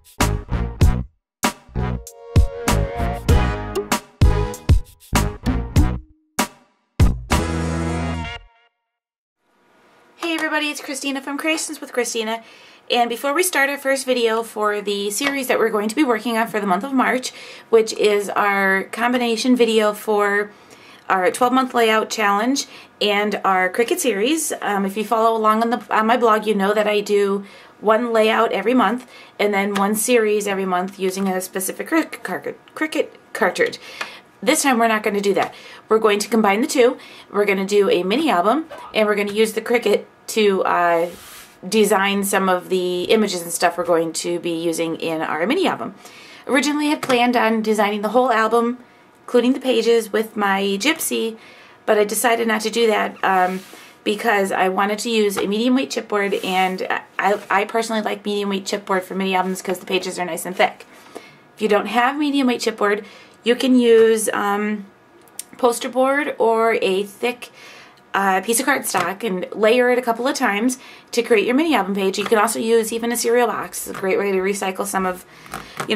Hey everybody, it's Christina from Creations with Christina, and before we start our first video for the series that we're going to be working on for the month of March, which is our combination video for our 12-month layout challenge and our Cricut series. If you follow along on my blog, you know that I do one layout every month and then one series every month using a specific Cricut cartridge. This time we're not going to do that. We're going to combine the two. We're going to do a mini album, and we're going to use the Cricut to design some of the images and stuff we're going to be using in our mini album. Originally I had planned on designing the whole album, including the pages, with my Gypsy, but I decided not to do that because I wanted to use a medium weight chipboard, and I personally like medium weight chipboard for mini albums because the pages are nice and thick. If you don't have medium weight chipboard, you can use poster board or a thick piece of cardstock and layer it a couple of times to create your mini album page. You can also use even a cereal box. It's a great way to recycle some of,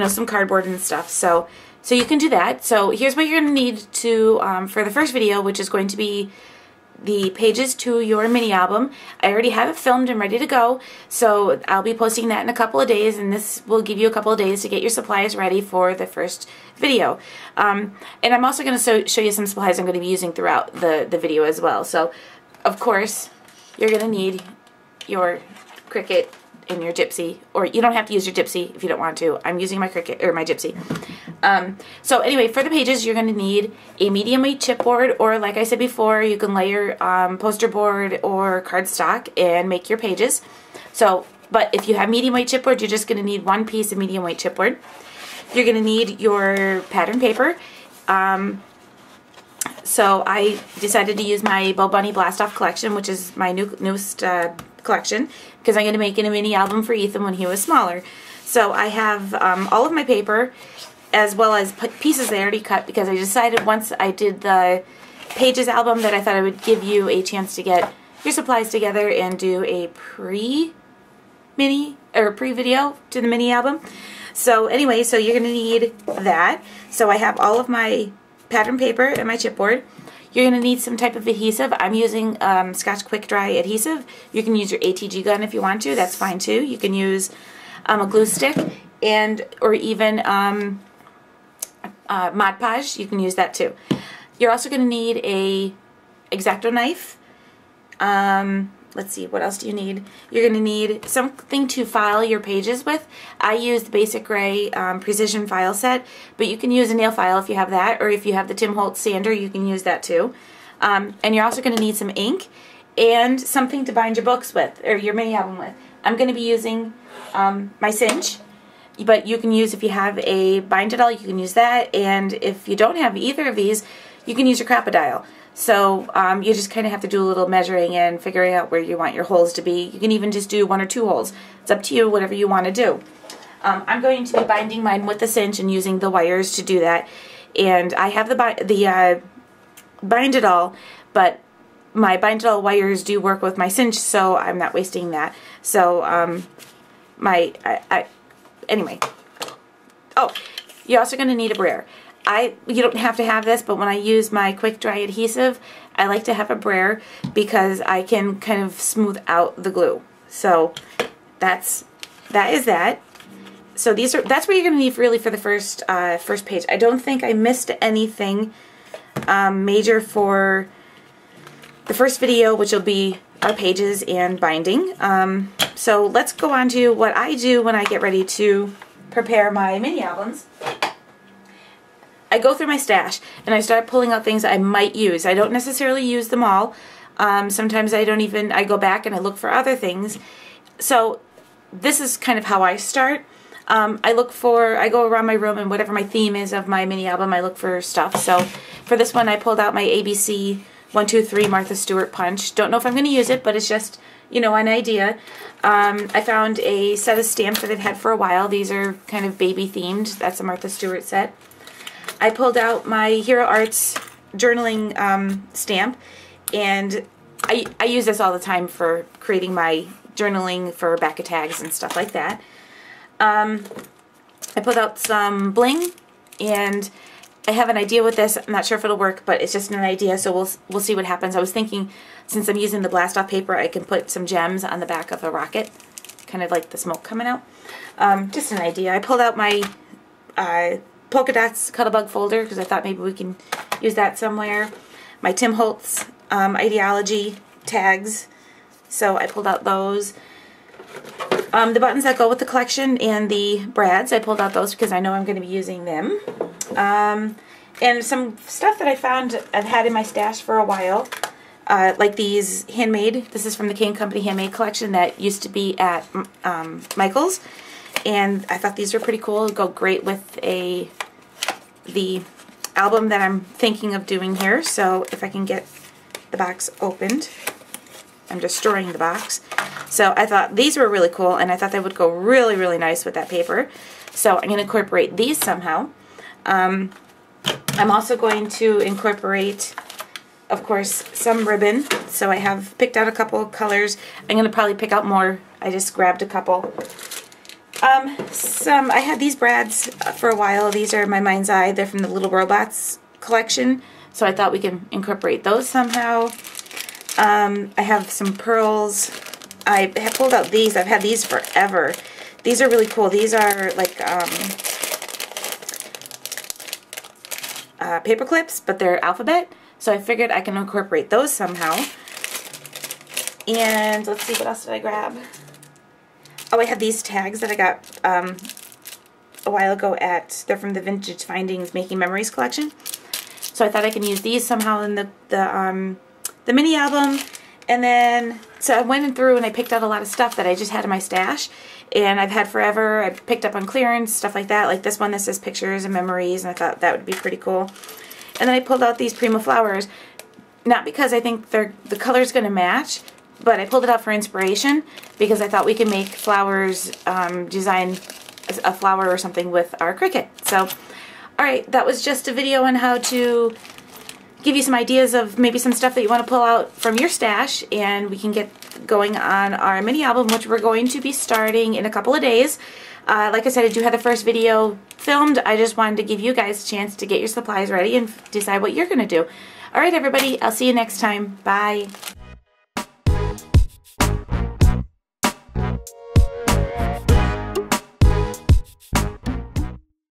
some cardboard and stuff. So you can do that. So here's what you're going to need to for the first video, which is going to be the pages to your mini album. I already have it filmed and ready to go, so I'll be posting that in a couple of days, and this will give you a couple of days to get your supplies ready for the first video. And I'm also going to show you some supplies I'm going to be using throughout the video as well. So, of course, you're going to need your Cricut and your Gypsy, or you don't have to use your Gypsy if you don't want to. I'm using my Cricut or my Gypsy. So anyway, for the pages, you're going to need a medium weight chipboard, or like I said before, you can layer poster board or cardstock and make your pages. So, but if you have medium weight chipboard, you're just going to need one piece of medium weight chipboard. You're going to need your pattern paper. So I decided to use my Bo Bunny Blast Off collection, which is my newest collection, because I'm going to make it a mini album for Ethan when he was smaller. So I have all of my paper, as well as pieces they already cut, because I decided once I did the pages album that I thought I would give you a chance to get your supplies together and do a pre-video to the mini album. So anyway, so you're going to need that. So I have all of my pattern paper and my chipboard. You're going to need some type of adhesive. I'm using Scotch Quick Dry adhesive. You can use your ATG gun if you want to. That's fine too. You can use a glue stick or even Mod Podge. You can use that too. You're also going to need a X-Acto knife. Let's see, what else do you need? You're going to need something to file your pages with. I use the Basic Gray Precision File Set, but you can use a nail file if you have that, or if you have the Tim Holtz sander, you can use that too. And you're also going to need some ink and something to bind your books with, or your mini album with. I'm going to be using my cinch, but you can use, if you have a bind-it-all, you can use that, and if you don't have either of these, you can use your Crop-A-Dial. So you just kind of have to do a little measuring and figuring out where you want your holes to be. You can even just do 1 or 2 holes. It's up to you, whatever you want to do. I'm going to be binding mine with the cinch and using the wires to do that. And I have the bind-it-all, but my bind-it-all wires do work with my cinch, so I'm not wasting that. So anyway. Oh, you're also going to need a brayer. You don't have to have this, but when I use my quick dry adhesive, I like to have a brayer because I can kind of smooth out the glue. So that is that. So that's what you're going to need really for the first page. I don't think I missed anything major for the first video, which will be our pages and binding. So let's go on to what I do when I get ready to prepare my mini albums. I go through my stash and I start pulling out things I might use. I don't necessarily use them all. Sometimes I go back and I look for other things. So this is kind of how I start. I go around my room, and whatever my theme is of my mini album, I look for stuff. So for this one, I pulled out my ABC 1, 2, 3 Martha Stewart punch. Don't know if I'm going to use it, but it's just, an idea. I found a set of stamps that I've had for a while. These are kind of baby themed. That's a Martha Stewart set. I pulled out my Hero Arts journaling stamp, and I use this all the time for creating my journaling for back of tags and stuff like that. I pulled out some bling, and I have an idea with this. I'm not sure if it'll work, but it's just an idea, so we'll see what happens. I was thinking, since I'm using the blast off paper, I can put some gems on the back of a rocket, kind of like the smoke coming out. Just an idea. I pulled out my polka dots Cuddlebug folder because I thought maybe we can use that somewhere. My Tim Holtz ideology tags, so I pulled out those. The buttons that go with the collection and the brads, I pulled out those because I know I'm going to be using them. And some stuff that I found I've had in my stash for a while, like these handmade, this is from the Kane Company Handmade Collection that used to be at Michael's, and I thought these were pretty cool. It'd go great with the album that I'm thinking of doing here. So if I can get the box opened, I'm destroying the box. So I thought these were really cool, and I thought they would go really, really nice with that paper. So I'm going to incorporate these somehow. I'm also going to incorporate, of course, some ribbon. So I have picked out a couple of colors. I'm going to probably pick out more. I just grabbed a couple. I had these brads for a while. These are my Mind's Eye. They're from the Little Robots collection. So I thought we could incorporate those somehow. I have some pearls. I have pulled out these. I've had these forever. These are really cool. These are like paper clips, but they're alphabet. So I figured I can incorporate those somehow. And let's see, what else did I grab? Oh, I have these tags that I got a while ago they're from the Vintage Findings Making Memories collection. So I thought I can use these somehow in the mini album. And then, so I went through and I picked out a lot of stuff that I just had in my stash, and I've had forever. I picked up on clearance, stuff like that, like this one that says pictures and memories, and I thought that would be pretty cool. And then I pulled out these Prima flowers, not because I think the color's going to match, but I pulled it out for inspiration because I thought we could make flowers, design a flower or something with our Cricut. So, alright, that was just a video on how to give you some ideas of maybe some stuff that you want to pull out from your stash, and we can get going on our mini album, which we're going to be starting in a couple of days. Like I said, I do have the first video filmed. I just wanted to give you guys a chance to get your supplies ready and decide what you're going to do. Alright everybody, I'll see you next time. Bye.